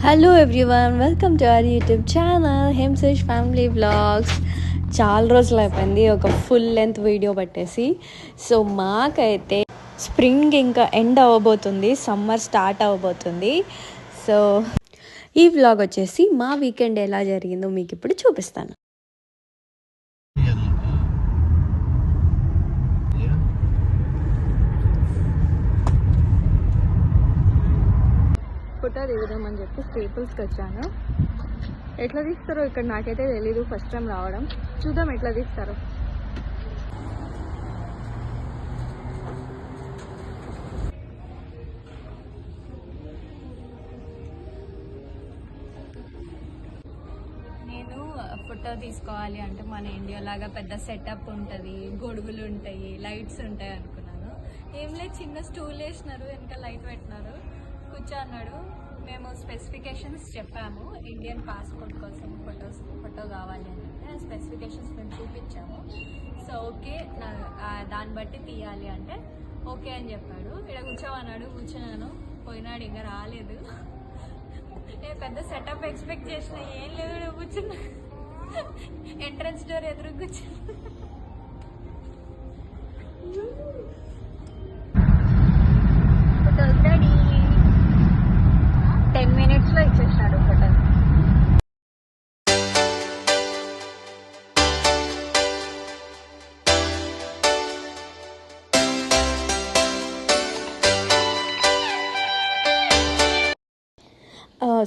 Hello everyone, welcome to our YouTube channel Himsesh family vlogs. చాలా రోజులు అయిపోయింది ఒక ఫుల్ లెంత్ వీడియో పట్టేసి. సో మాకైతే స్ప్రింగ్ ఇంకా ఎండ్ అవ్వబోతుంది, సమ్మర్ స్టార్ట్ అవ్వబోతుంది. సో ఈ వ్లాగ్ వచ్చేసి మా వీకెండ్ ఎలా జరిగిందో మీకు ఇప్పుడు చూపిస్తాను. ఫోటో దిగుదామని చెప్పి స్టేపుల్స్కి వచ్చాను. ఎట్లా తీస్తారో ఇక్కడ నాకైతే తెలీదు, ఫస్ట్ టైం రావడం. చూద్దాం ఎట్లా తీస్తారో. నేను ఫోటో తీసుకోవాలి అంటే మన ఇండియా లాగా పెద్ద సెటప్ ఉంటుంది, గొడుగులు ఉంటాయి, లైట్స్ ఉంటాయి అనుకున్నాను. ఏం లేదు, చిన్న స్టూల్ వేసినారు, వెనక లైట్ పెట్టినారు, కూర్చోన్నాడు. మేము స్పెసిఫికేషన్స్ చెప్పాము, ఇండియన్ పాస్పోర్ట్ కోసం ఫోటో కావాలి అని అంటే ఆ స్పెసిఫికేషన్స్ మేము చూపించాము. సో ఓకే, దాన్ని బట్టి తీయాలి అంటే ఓకే అని చెప్పాడు. ఇక్కడ కూర్చోమన్నాడు, కూర్చున్నాను. పోయినాడు, ఇంకా రాలేదు. నేను పెద్ద సెటప్ ఎక్స్పెక్ట్ చేసిన, ఏం లేదు, కూర్చున్నా. ఎంట్రన్స్ డోర్ ఎదురు కూర్చున్నా. 10 minutes ఇచ్చేసాడు ఫోటో.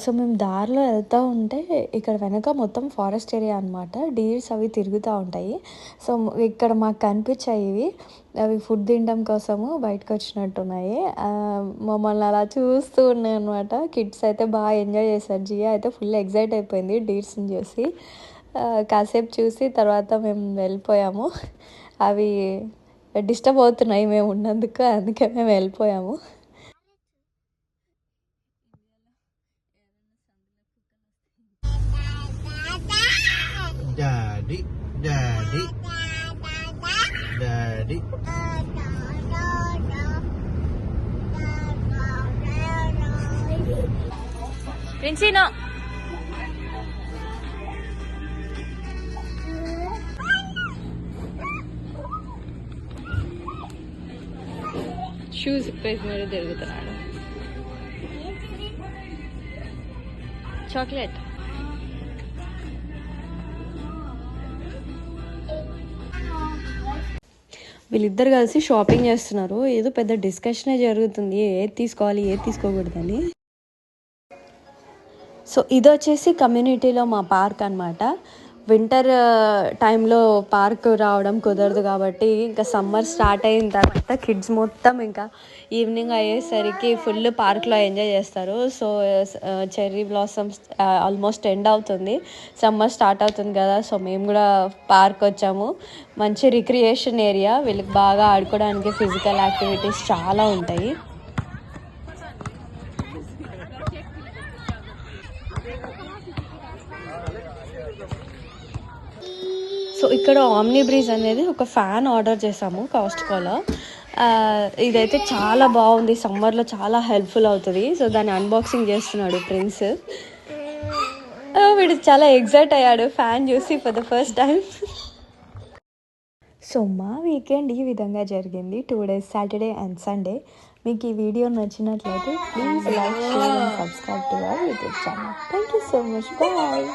సో మేము దారిలో వెళ్తూ ఉంటే ఇక్కడ వెనక మొత్తం ఫారెస్ట్ ఏరియా అనమాట. డీర్స్ అవి తిరుగుతూ ఉంటాయి. సో ఇక్కడ మాకు కనిపించాయి ఇవి. అవి ఫుడ్ తినడం కోసము బయటకు వచ్చినట్టున్నాయి. మమ్మల్ని అలా చూస్తూ ఉన్నాయి అనమాట. కిడ్స్ అయితే బాగా ఎంజాయ్ చేశారు. జియా అయితే ఫుల్ ఎగ్జైట్ అయిపోయింది డీర్స్ని చూసి. కాసేపు చూసి తర్వాత మేము వెళ్ళిపోయాము. అవి డిస్టర్బ్ అవుతున్నాయి మేము ఉన్నందుకు, అందుకే మేము వెళ్ళిపోయాము. Daddy, daddy, daddy. Princino. Shoes ఇప్పేసి మరి తిరుగుతున్నాడు. చాక్లెట్. వీళ్ళిద్దరు కలిసి షాపింగ్ చేస్తున్నారు. ఏదో పెద్ద డిస్కషనే జరుగుతుంది, ఏది తీసుకోవాలి ఏది తీసుకోకూడదని. సో ఇది వచ్చేసి కమ్యూనిటీలో మా పార్క్ అనమాట. వింటర్ టైంలో పార్క్ రావడం కుదరదు కాబట్టి ఇంకా సమ్మర్ స్టార్ట్ అయిన తర్వాత కిడ్స్ మొత్తం ఇంకా ఈవినింగ్ అయ్యేసరికి ఫుల్ పార్క్లో ఎంజాయ్ చేస్తారు. So cherry blossoms almost end అవుతుంది, సమ్మర్ స్టార్ట్ అవుతుంది కదా. సో మేము కూడా పార్క్ వచ్చాము. మంచి రిక్రియేషన్ ఏరియా, వీళ్ళకి బాగా ఆడుకోవడానికి ఫిజికల్ యాక్టివిటీస్ చాలా ఉంటాయి. సో ఇక్కడ ఆమ్ని బ్రీజ్ అనేది ఒక ఫ్యాన్ ఆర్డర్ చేసాము కాస్ట్కోలో. ఇదైతే చాలా బాగుంది, సమ్మర్లో చాలా హెల్ప్ఫుల్ అవుతుంది. సో దాన్ని అన్బాక్సింగ్ చేస్తున్నాడు ప్రిన్స్. వీడు చాలా ఎగ్జైట్ అయ్యాడు ఫ్యాన్ చూసి for the first time. So మా వీకెండ్ ఈ విధంగా జరిగింది. 2 days, సాటర్డే అండ్ సండే. మీకు ఈ వీడియో నచ్చినట్లయితే please like, share and subscribe to our YouTube channel. Thank you so much. Bye.